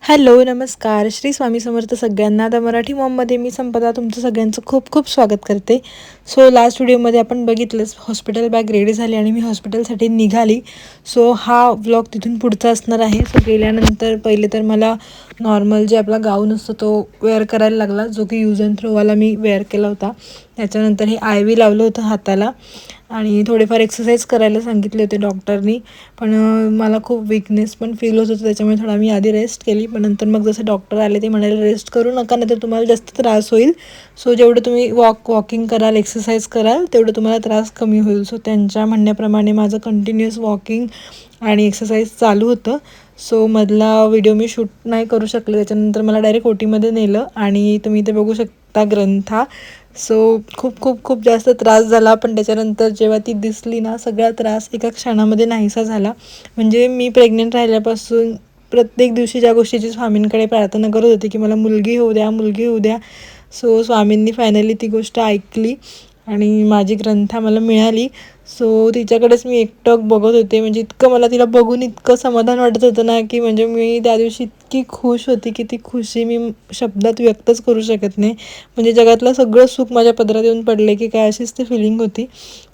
Hello, नमस्कार. श्री स्वामी समर्थ सगळ्यांना. आता मराठी मॉममध्ये मी संपदा तुमचं सगळ्यांचं खूप खूप स्वागत करते. सो लास्ट व्हिडिओमध्ये आपण बघितलंच, हॉस्पिटल बॅग रेडी झाली आणि मी हॉस्पिटलसाठी निघाली. सो हा व्लॉग तिथून पुढचा असणार आहे. सो गेल्यानंतर पहिले तर मला नॉर्मल जे आपला गाऊन असतो तो वेअर करायला लागला, जो की यूज अँड थ्रोवाला मी वेअर केला होता. त्याच्यानंतर हे IV लावलं होतं हाताला आणि थोडेफार एक्सरसाइज करायला सांगितले होते डॉक्टरनी. पण मला खूप वीकनेस पण फील होत होतं, त्याच्यामुळे थोडा मी आधी रेस्ट केली. पण नंतर मग जसे डॉक्टर आले ते म्हणाले रेस्ट करू नका, नाही तर तुम्हाला जास्त त्रास होईल. सो जेवढं तुम्ही वॉकिंग कराल, एक्सरसाइज कराल, तेवढं तुम्हाला त्रास कमी होईल. सो त्यांच्या म्हणण्याप्रमाणे माझं कंटिन्युअस वॉकिंग आणि एक्सरसाइज चालू होतं. सो मधला व्हिडिओ मी शूट नाही करू शकले. त्याच्यानंतर मला डायरेक्ट OTमध्ये नेलं आणि तुम्ही इथे बघू शकता ग्रंथा. सो खूप खूप खूप जास्त त्रास झाला, पण त्याच्यानंतर जेव्हा ती दिसली ना, सगळा त्रास एका क्षणामध्ये नाहीसा झाला. म्हणजे मी प्रेग्नेंट राहिल्यापासून प्रत्येक दिवशी ज्या गोष्टीची स्वामींकडे प्रार्थना करत होते की मला मुलगी होऊ द्या, मुलगी होऊ द्या. सो स्वामींनी फायनली ती गोष्ट ऐकली आणि माझी ग्रंथा मला मिळाली. सो तिच्याकडेच मी एकटक बघत होते. म्हणजे इतकं मला तिला बघून इतकं समाधान वाटत होतं ना, की म्हणजे मी त्या दिवशी इतकी खुश होती की ती खुशी मी शब्दात व्यक्तच करू शकत नाही. म्हणजे जगातलं सगळं सुख माझ्या पदरात येऊन पडले की काय, अशीच ती फिलिंग होती.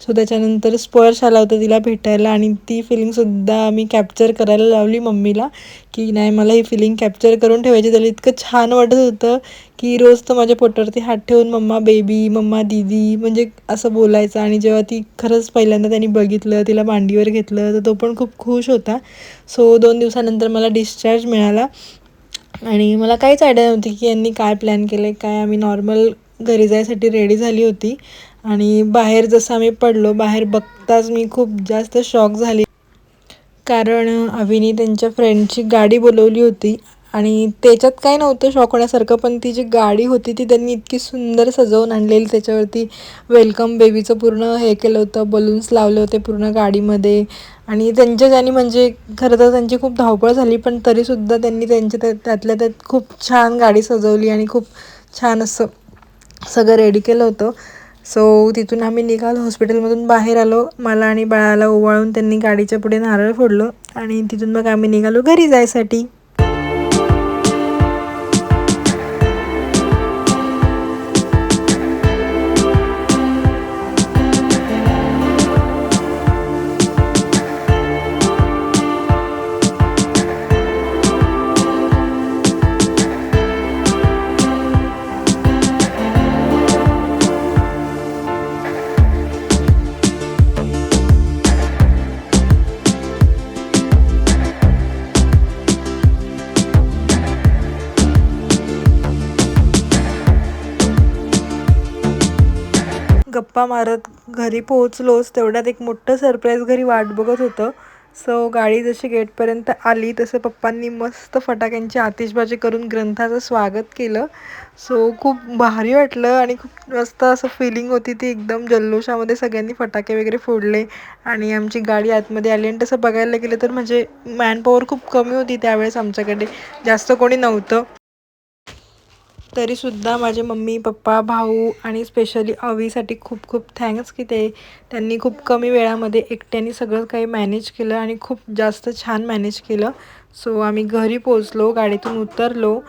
सो त्याच्यानंतर स्पर्श आला होता तिला भेटायला आणि ती फिलिंगसुद्धा मी कॅप्चर करायला लावली मम्मीला, की नाही मला ही फिलिंग कॅप्चर करून ठेवायची. त्याला इतकं छान वाटत होतं की रोज तो माझ्या पोटावरती हात ठेवून मम्मा बेबी, मम्मा दीदी म्हणजे असं बोलायचं. आणि जेव्हा ती खरंच पहिल्यांदा त्यांनी बघितलं, तिला मांडीवर घेतलं, तर तो पण खूप खुश होता. सो 2 दिवसानंतर मला डिस्चार्ज मिळाला आणि मला काहीच आयडिया नव्हती की यांनी काय प्लॅन केलं आहे काय. आम्ही नॉर्मल घरी जायसाठी रेडी झाली होती आणि बाहेर जसं आम्ही पडलो, बाहेर बघताच मी खूप जास्त शॉक झाली. कारण अविनी त्यांच्या फ्रेंडची गाडी बोलवली होती आणि त्याच्यात काही नव्हतं शॉक होण्यासारखं, पण ती जी गाडी होती ती त्यांनी इतकी सुंदर सजवून आणलेली. त्याच्यावरती वेलकम बेबीचं पूर्ण हे केलं होतं, बलून्स लावले होते पूर्ण गाडीमध्ये. आणि त्यांच्या ज्याने म्हणजे खरं तर त्यांची खूप धावपळ झाली, पण तरीसुद्धा त्यांनी त्यातल्या त्यात खूप छान गाडी सजवली आणि खूप छान असं सगळं रेडी केलं होतं. सो तिथून आम्ही निघालो, हॉस्पिटलमधून बाहेर आलो. मला आणि बाळाला ओवाळून त्यांनी गाडीच्या पुढे नारळ फोडलं आणि तिथून मग आम्ही निघालो घरी जायसाठी. गप्पा मारत घरी पोहोचलोच, तेवढ्यात एक मोठं सरप्राईज घरी वाट बघत होतं. सो गाडी जशी गेटपर्यंत आली तसं पप्पांनी मस्त फटाक्यांची आतिषबाजी करून ग्रंथाचं स्वागत केलं. सो खूप भारी वाटलं आणि खूप मस्त असं फिलिंग होती ती. एकदम जल्लोषामध्ये सगळ्यांनी फटाके वगैरे फोडले आणि आमची गाडी आतमध्ये आली. आणि तसं बघायला गेलं तर म्हणजे मॅनपॉवर खूप कमी होती त्यावेळेस आमच्याकडे, जास्त कोणी नव्हतं. तरीसुद्धा माझे मम्मी पप्पा भाऊ आणि स्पेशली अवीसाठी खूप खूप थँक्स की त्यांनी खूप कमी वेळामध्ये एकट्याने सगळं काही मॅनेज केलं आणि खूप जास्त छान मॅनेज केलं. सो आम्ही घरी पोचलो, गाडीतून उतरलो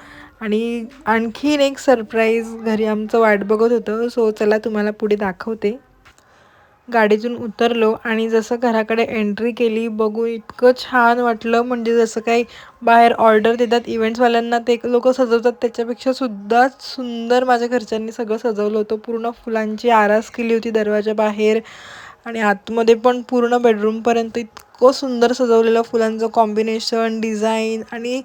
आणि आणखीन एक सरप्राईज घरी आमचं वाट बघत होतं. सो चला तुम्हाला पुढे दाखवते. गाडीतून उतरलो आणि जसं घराकडे एंट्री केली, बघून इतकं छान वाटलं. म्हणजे जसं काही बाहेर ऑर्डर देतात इव्हेंट्सवाल्यांना ते लोकं सजवतात त्याच्यापेक्षा सुद्धा सुंदर माझ्या घरच्यांनी सगळं सजवलं होतं. पूर्ण फुलांची आरास केली होती दरवाजाबाहेर आणि आतमध्ये पण पूर्ण बेडरूमपर्यंत इतकं सुंदर सजवलेलं फुलांचं कॉम्बिनेशन, डिझाईन. आणि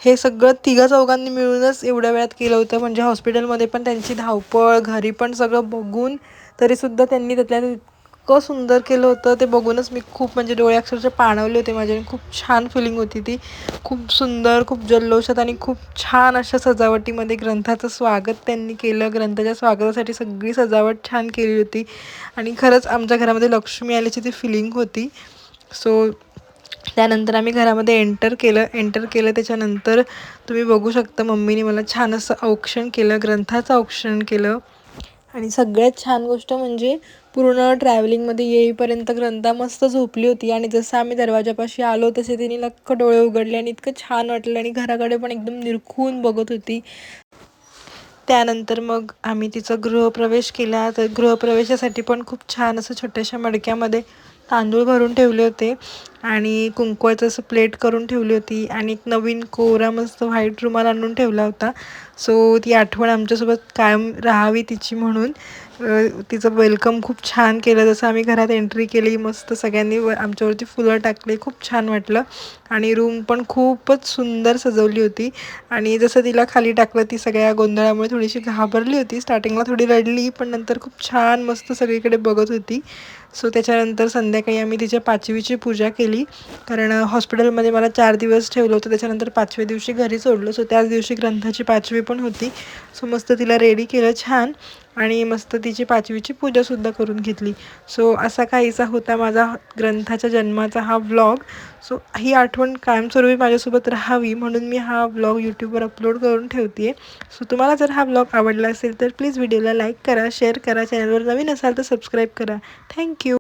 हे सगळं तिघा-चौघांनी मिळूनच एवढ्या वेळात केलं होतं. म्हणजे हॉस्पिटलमध्ये पण त्यांची धावपळ, घरी पण सगळं बघून तरीसुद्धा त्यांनी त्यातल्या इतकं सुंदर केलं होतं. ते बघूनच मी खूप म्हणजे डोळे अक्षरशः पाणावले होते माझे. खूप छान फिलिंग होती ती. खूप सुंदर, खूप जल्लोषात आणि खूप छान अशा सजावटीमध्ये ग्रंथाचं स्वागत त्यांनी केलं. ग्रंथाच्या स्वागतासाठी सगळी सजावट छान केली होती आणि खरंच आमच्या घरामध्ये लक्ष्मी आल्याची ती फिलिंग होती. सो त्यानंतर आम्ही घरामध्ये एंटर केलं. त्याच्यानंतर तुम्ही बघू शकता मम्मीने मला छान असं औक्षण केलं, ग्रंथाचं औक्षण केलं. आणि सगळ्यात छान गोष्ट म्हणजे पूर्ण ट्रॅव्हलिंगमध्ये येईपर्यंत ग्रंथा मस्त झोपली होती आणि जसं आम्ही दरवाजापाशी आलो तसे तिने लक्क डोळे उघडले आणि इतकं छान वाटलं आणि घराकडे पण एकदम निरखून बघत होती. त्यानंतर मग आम्ही तिचा गृहप्रवेश केला. तर गृहप्रवेशासाठी पण खूप छान असं छोट्याशा मडक्यामध्ये तांदूळ भरून ठेवले होते आणि कुंकवाचं असं प्लेट करून ठेवली होती आणि एक नवीन कोरा मस्त व्हाईट रुमाल आणून ठेवला होता. सो ती आठवण आमच्यासोबत कायम राहावी तिची म्हणून तिचं वेलकम खूप छान केलं. जसं आम्ही घरात एंट्री केली मस्त सगळ्यांनी आमच्यावरती फुलं टाकले, खूप छान वाटलं आणि रूम पण खूपच सुंदर सजवली होती. आणि जसं तिला खाली टाकलं ती सगळ्या गोंधळामुळे थोडीशी घाबरली होती. स्टार्टिंगला थोडी रडली पण नंतर खूप छान मस्त सगळीकडे बघत होती. सो त्याच्यानंतर संध्याकाळी आम्ही तिच्या 5वीची पूजा केली, कारण हॉस्पिटलमध्ये मला 4 दिवस ठेवलं होतं. त्याच्यानंतर 5व्या दिवशी घरी सोडलं. सो त्याच दिवशी ग्रंथाची 5वी पण होती. सो मस्त तिला रेडी केलं छान आणि मस्त तिची 5वीची पूजासुद्धा करून घेतली. सो असा काहीसा होता माझा ग्रंथाच्या जन्माचा हा व्लॉग. सो ही आठवण कायमस्वरूपी माझ्यासोबत राहावी म्हणून मी हा व्लॉग यूट्यूबवर अपलोड करून ठेवते आहे. सो तुम्हाला जर हा व्लॉग आवडला असेल तर प्लीज व्हिडिओला लाईक करा, शेअर करा, चॅनलवर नवीन असाल तर सबस्क्राईब करा. थँक्यू.